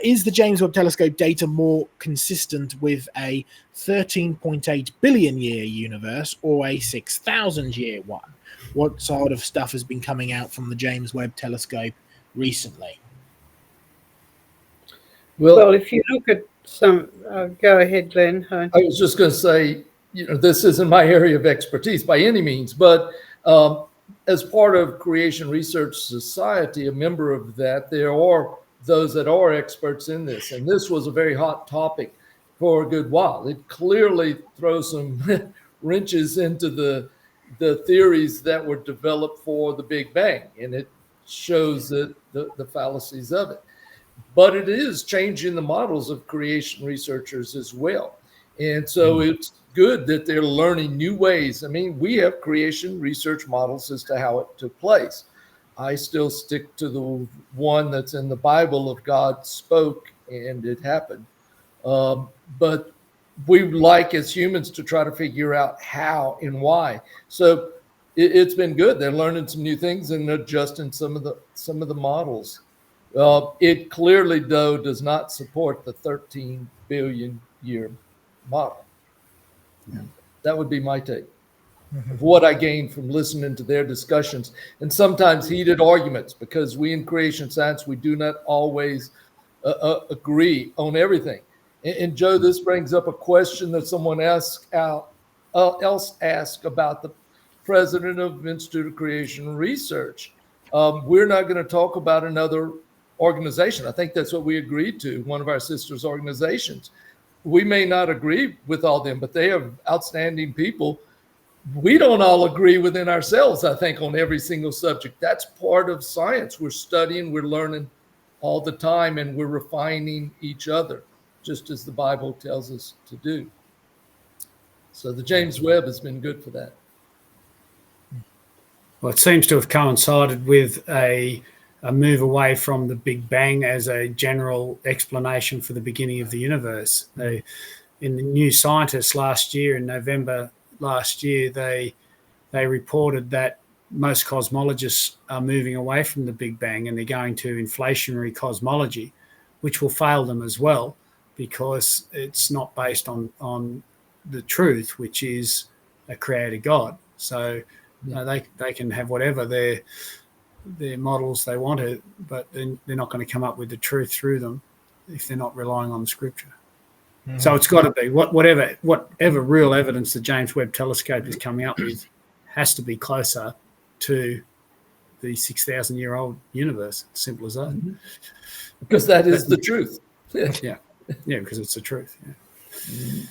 Is the James Webb Telescope data more consistent with a 13.8 billion year universe or a 6,000 year one? What sort of stuff has been coming out from the James Webb Telescope recently? Well, if you look at some, go ahead, Glenn. I was just going to say, this isn't my area of expertise by any means, but as part of Creation Research Society, a member of that, there are those that are experts in this. And this was a very hot topic for a good while. It clearly throws some wrenches into the theories that were developed for the Big Bang, and it shows that the fallacies of it. But it is changing the models of creation researchers as well. And so it's good that they're learning new ways. I mean, we have creation research models as to how it took place. I still stick to the one that's in the Bible of God spoke and it happened. But we like as humans to try to figure out how and why. So it's been good. They're learning some new things and adjusting some of the models. It clearly, though, does not support the 13 billion year model. Yeah. That would be my take of what I gained from listening to their discussions and sometimes heated arguments, because we in creation science, we do not always agree on everything. And Joe, this brings up a question that someone else asked about the president of Institute of Creation Research. We're not going to talk about another organization. I think that's what we agreed to, one of our sisters organizations. We may not agree with all them, but they are outstanding people. We don't all agree within ourselves, I think, on every single subject. That's part of science. We're studying, we're learning all the time, and we're refining each other, just as the Bible tells us to do. So the James-Webb has been good for that. Well, it seems to have coincided with a move away from the Big Bang as a general explanation for the beginning of the universe. In the New Scientist last year, in November last year, they reported that most cosmologists are moving away from the Big Bang and they're going to inflationary cosmology, which will fail them as well, because it's not based on the truth, which is a creator God. So they can have whatever their models they want to, but then they're not going to come up with the truth through them if they're not relying on the scripture. Mm-hmm. So it's got to be whatever real evidence the James Webb Telescope is coming up with has to be closer to the 6,000-year-old universe. Simple as that. Mm-hmm. Because that is the truth. Yeah, because it's the truth. Yeah. Mm-hmm.